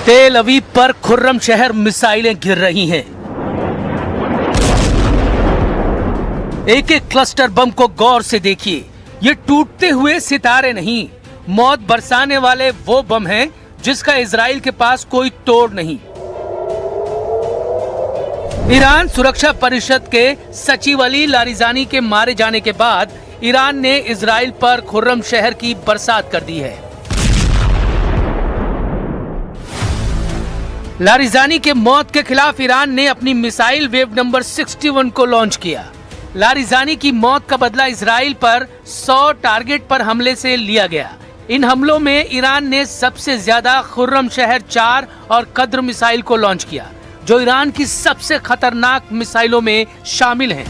तेल अवीव पर खुर्रम शहर मिसाइलें गिर रही हैं। एक एक क्लस्टर बम को गौर से देखिए। ये टूटते हुए सितारे नहीं, मौत बरसाने वाले वो बम हैं जिसका इजराइल के पास कोई तोड़ नहीं। ईरान सुरक्षा परिषद के सचिव अली लारिजानी के मारे जाने के बाद ईरान ने इजराइल पर खुर्रम शहर की बरसात कर दी है। लारिजानी के मौत के खिलाफ ईरान ने अपनी मिसाइल वेव नंबर 61 को लॉन्च किया। लारिजानी की मौत का बदला इजराइल पर 100 टारगेट पर हमले से लिया गया। इन हमलों में ईरान ने सबसे ज्यादा खुर्रम शहर 4 और कद्र मिसाइल को लॉन्च किया, जो ईरान की सबसे खतरनाक मिसाइलों में शामिल हैं।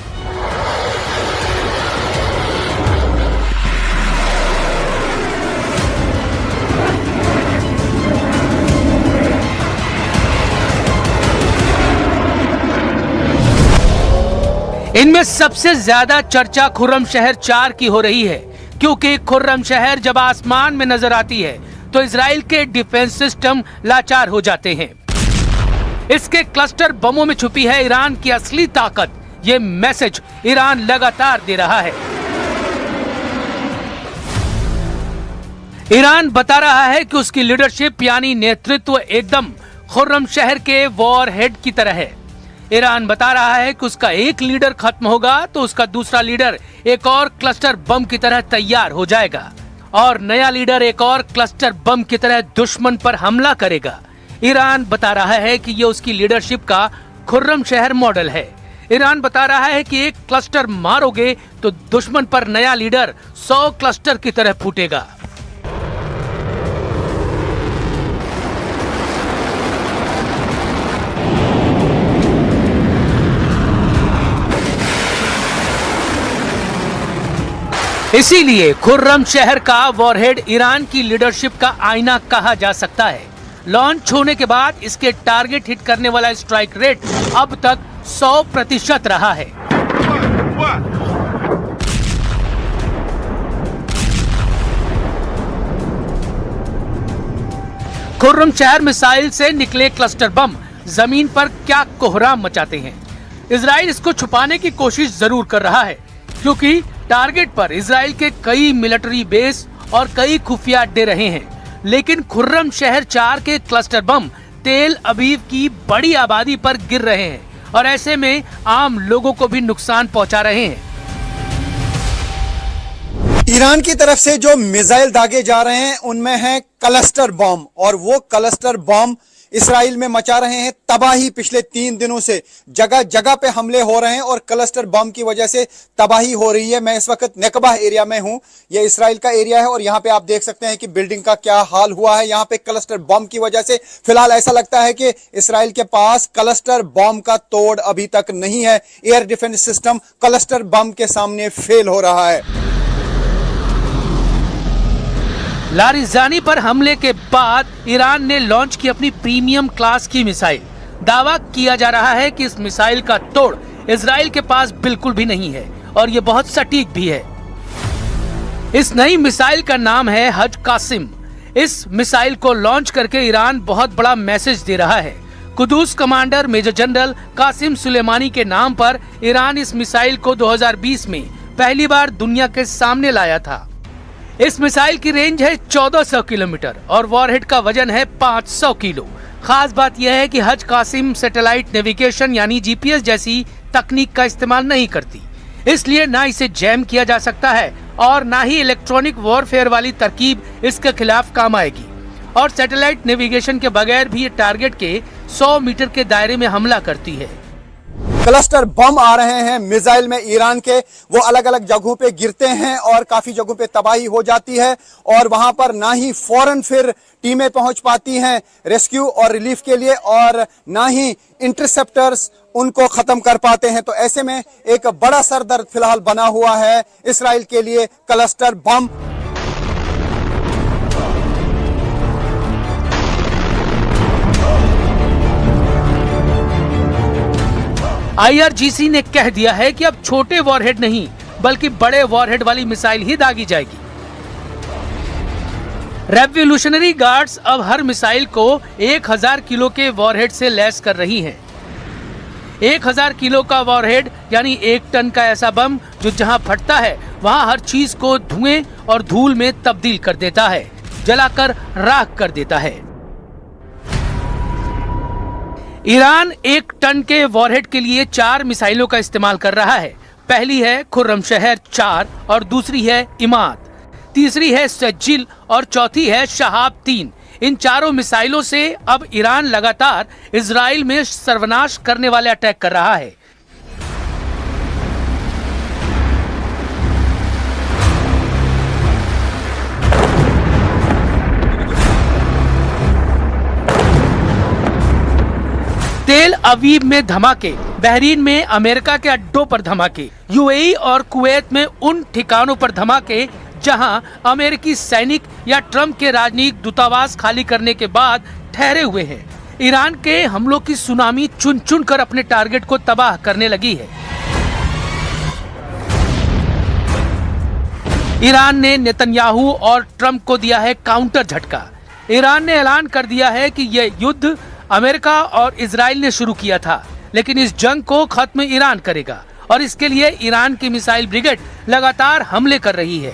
इनमें सबसे ज्यादा चर्चा खुर्रम शहर 4 की हो रही है, क्योंकि खुर्रम शहर जब आसमान में नजर आती है तो इजराइल के डिफेंस सिस्टम लाचार हो जाते हैं। इसके क्लस्टर बमों में छुपी है ईरान की असली ताकत। ये मैसेज ईरान लगातार दे रहा है। ईरान बता रहा है कि उसकी लीडरशिप यानी नेतृत्व एकदम खुर्रम शहर के वॉर हेड की तरह है। ईरान बता रहा है कि उसका एक लीडर खत्म होगा तो उसका दूसरा लीडर एक और क्लस्टर बम की तरह तैयार हो जाएगा और नया लीडर एक और क्लस्टर बम की तरह दुश्मन पर हमला करेगा। ईरान बता रहा है कि ये उसकी लीडरशिप का खुर्रम शहर मॉडल है। ईरान बता रहा है कि एक क्लस्टर मारोगे तो दुश्मन पर नया लीडर 100 क्लस्टर की तरह फूटेगा। इसीलिए खुर्रम शहर का वॉरहेड ईरान की लीडरशिप का आईना कहा जा सकता है। लॉन्च होने के बाद इसके टारगेट हिट करने वाला स्ट्राइक रेट अब तक 100% रहा है। खुर्रम शहर मिसाइल से निकले क्लस्टर बम जमीन पर क्या कोहराम मचाते हैं। इजराइल इसको छुपाने की कोशिश जरूर कर रहा है, क्योंकि टारगेट पर इजराइल के कई मिलिट्री बेस और कई खुफिया अड्डे रहे हैं, लेकिन खुर्रम शहर 4 के क्लस्टर बम तेल अवीव की बड़ी आबादी पर गिर रहे हैं और ऐसे में आम लोगों को भी नुकसान पहुंचा रहे हैं। ईरान की तरफ से जो मिसाइल दागे जा रहे हैं उनमें है क्लस्टर बम, और वो क्लस्टर बम इसराइल में मचा रहे हैं तबाही। पिछले 3 दिनों से जगह जगह पे हमले हो रहे हैं और क्लस्टर बम की वजह से तबाही हो रही है। मैं इस वक्त नेकबा एरिया में हूं। यह इसराइल का एरिया है और यहां पे आप देख सकते हैं कि बिल्डिंग का क्या हाल हुआ है। यहां पे क्लस्टर बम की वजह से फिलहाल ऐसा लगता है कि इसराइल के पास क्लस्टर बम का तोड़ अभी तक नहीं है। Air defence system cluster bomb के सामने फेल हो रहा है। लारिजानी पर हमले के बाद ईरान ने लॉन्च की अपनी प्रीमियम क्लास की मिसाइल। दावा किया जा रहा है कि इस मिसाइल का तोड़ इजराइल के पास बिल्कुल भी नहीं है और ये बहुत सटीक भी है। इस नई मिसाइल का नाम है हज कासिम। इस मिसाइल को लॉन्च करके ईरान बहुत बड़ा मैसेज दे रहा है। Quds commander major general Qasem Soleimani के नाम पर ईरान इस मिसाइल को 2020 में पहली बार दुनिया के सामने लाया था। इस मिसाइल की रेंज है 1400 किलोमीटर और वॉरहेड का वजन है 500 किलो। खास बात यह है कि हज कासिम सैटेलाइट नेविगेशन यानी जीपीएस जैसी तकनीक का इस्तेमाल नहीं करती, इसलिए ना इसे जैम किया जा सकता है और ना ही इलेक्ट्रॉनिक वॉरफेयर वाली तरकीब इसके खिलाफ काम आएगी। और सैटेलाइट नेविगेशन के बगैर भी ये टारगेट के 100 मीटर के दायरे में हमला करती है। क्लस्टर बम आ रहे हैं मिसाइल में ईरान के, वो अलग अलग जगहों पे गिरते हैं और काफी जगहों पे तबाही हो जाती है और वहां पर ना ही फौरन फिर टीमें पहुंच पाती हैं रेस्क्यू और रिलीफ के लिए और ना ही इंटरसेप्टर्स उनको खत्म कर पाते हैं। तो ऐसे में एक बड़ा सरदर्द फिलहाल बना हुआ है इसराइल के लिए क्लस्टर बम। आईआरजीसी ने कह दिया है कि अब छोटे वॉरहेड नहीं बल्कि बड़े वॉरहेड वाली मिसाइल ही दागी जाएगी। रेवोल्यूशनरी गार्ड्स अब हर मिसाइल को 1000 किलो के वॉरहेड से लैस कर रही हैं। 1000 किलो का वॉरहेड यानी 1 टन का ऐसा बम जो जहां फटता है वहां हर चीज को धुएं और धूल में तब्दील कर देता है, जलाकर राख कर देता है। ईरान 1 टन के वॉरहेड के लिए 4 मिसाइलों का इस्तेमाल कर रहा है। पहली है खुर्रमशहर 4 और दूसरी है इमाद, तीसरी है सज्जिल और चौथी है शहाब 3। इन चारों मिसाइलों से अब ईरान लगातार इजराइल में सर्वनाश करने वाले अटैक कर रहा है। तेल अवीव में धमाके, बहरीन में अमेरिका के अड्डों पर धमाके, यूएई और कुवैत में उन ठिकानों पर धमाके जहां अमेरिकी सैनिक या ट्रंप के राजनयिक दूतावास खाली करने के बाद ठहरे हुए हैं। ईरान के हमलों की सुनामी चुन चुन कर अपने टारगेट को तबाह करने लगी है। ईरान ने नेतन्याहू और ट्रंप को दिया है काउंटर झटका। ईरान ने ऐलान कर दिया है कि यह युद्ध अमेरिका और इजराइल ने शुरू किया था, लेकिन इस जंग को खत्म ईरान करेगा और इसके लिए ईरान की मिसाइल ब्रिगेड लगातार हमले कर रही है।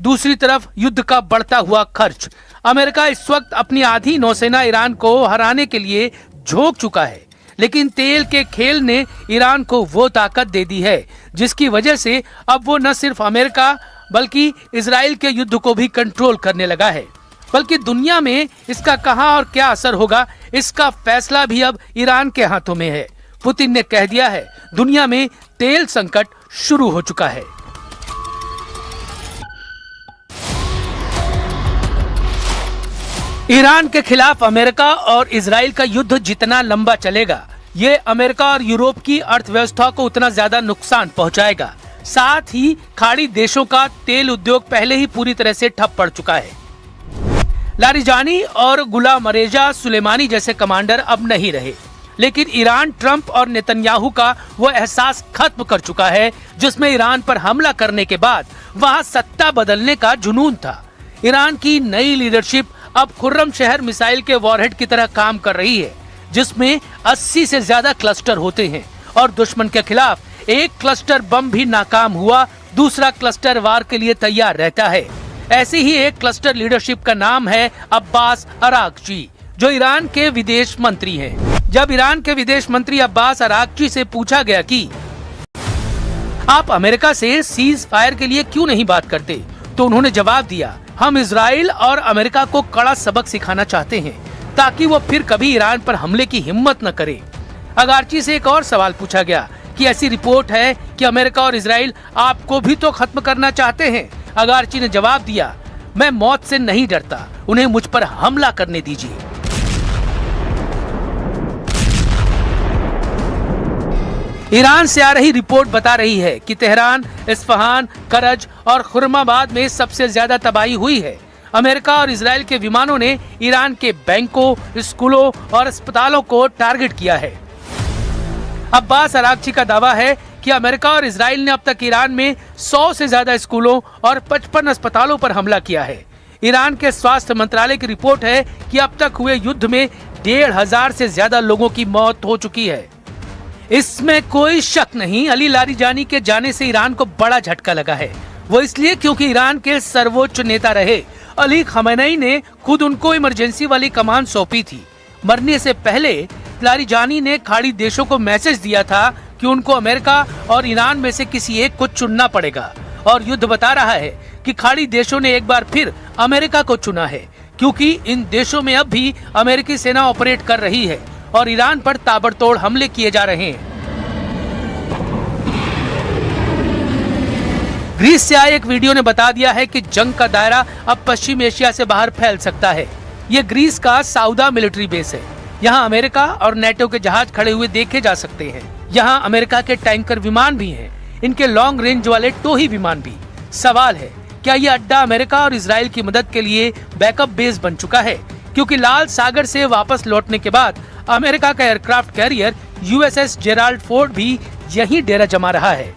दूसरी तरफ युद्ध का बढ़ता हुआ खर्च। अमेरिका इस वक्त अपनी आधी नौसेना ईरान को हराने के लिए झोंक चुका है, लेकिन तेल के खेल ने ईरान को वो ताकत दे दी है जिसकी वजह से अब वो न सिर्फ अमेरिका बल्कि इजराइल के युद्ध को भी कंट्रोल करने लगा है। बल्कि दुनिया में इसका कहां और क्या असर होगा, इसका फैसला भी अब ईरान के हाथों में है। पुतिन ने कह दिया है दुनिया में तेल संकट शुरू हो चुका है। ईरान के खिलाफ अमेरिका और इजराइल का युद्ध जितना लंबा चलेगा, ये अमेरिका और यूरोप की अर्थव्यवस्था को उतना ज्यादा नुकसान पहुंचाएगा। साथ ही खाड़ी देशों का तेल उद्योग पहले ही पूरी तरह से ठप पड़ चुका है। लारिजानी और गुलाम रेजा सुलेमानी जैसे कमांडर अब नहीं रहे, लेकिन ईरान ट्रंप और नेतन्याहू का वो एहसास खत्म कर चुका है जिसमें ईरान पर हमला करने के बाद वहां सत्ता बदलने का जुनून था। ईरान की नई लीडरशिप अब खुर्रमशहर मिसाइल के वॉरहेड की तरह काम कर रही है, जिसमें 80 से ज्यादा क्लस्टर होते हैं और दुश्मन के खिलाफ एक क्लस्टर बम भी नाकाम हुआ, दूसरा क्लस्टर वार के लिए तैयार रहता है। ऐसी ही एक क्लस्टर लीडरशिप का नाम है अब्बास अरागची, जो ईरान के विदेश मंत्री हैं। जब ईरान के विदेश मंत्री अब्बास अरागची से पूछा गया कि आप अमेरिका से सीज फायर के लिए क्यों नहीं बात करते, तो उन्होंने जवाब दिया, हम इजराइल और अमेरिका को कड़ा सबक सिखाना चाहते हैं ताकि वो फिर कभी ईरान पर हमले की हिम्मत न करे। अरागची से एक और सवाल पूछा गया कि ऐसी रिपोर्ट है कि अमेरिका और इजराइल आपको भी तो खत्म करना चाहते हैं। अरागची ने जवाब दिया, मैं मौत से नहीं डरता, उन्हें मुझ पर हमला करने दीजिए। ईरान से आ रही रिपोर्ट बता रही है कि तेहरान, इस्फहान, करज और खुर्माबाद में सबसे ज्यादा तबाही हुई है। अमेरिका और इजराइल के विमानों ने ईरान के बैंकों, स्कूलों और अस्पतालों को टारगेट किया है। अब्बास अरागची का दावा है कि अमेरिका और इजराइल ने अब तक ईरान में 100 से ज्यादा स्कूलों और 55 अस्पतालों पर हमला किया है। ईरान के स्वास्थ्य मंत्रालय की रिपोर्ट है कि अब तक हुए युद्ध में 1500 से ज्यादा लोगों की मौत हो चुकी है। इसमें कोई शक नहीं, अली लारिजानी के जाने से ईरान को बड़ा झटका लगा है। वो इसलिए क्योंकि ईरान के सर्वोच्च नेता रहे अली खमेनी ने खुद उनको इमरजेंसी वाली कमान सौंपी थी। मरने से पहले लारिजानी ने खाड़ी देशों को मैसेज दिया था कि उनको अमेरिका और ईरान में से किसी एक को चुनना पड़ेगा, और युद्ध बता रहा है कि खाड़ी देशों ने एक बार फिर अमेरिका को चुना है, क्योंकि इन देशों में अब भी अमेरिकी सेना ऑपरेट कर रही है और ईरान पर ताबड़तोड़ हमले किए जा रहे हैं। ग्रीस से आए एक वीडियो ने बता दिया है कि जंग का दायरा अब पश्चिम एशिया से बाहर फैल सकता है। ये ग्रीस का साउदा मिलिट्री बेस है। यहाँ अमेरिका और नेटो के जहाज खड़े हुए देखे जा सकते हैं। यहाँ अमेरिका के टैंकर विमान भी हैं, इनके लॉन्ग रेंज वाले टोही विमान भी। सवाल है, क्या ये अड्डा अमेरिका और इजराइल की मदद के लिए बैकअप बेस बन चुका है? क्योंकि लाल सागर से वापस लौटने के बाद अमेरिका का aircraft carrier USS Gerald Ford भी यहीं डेरा जमा रहा है।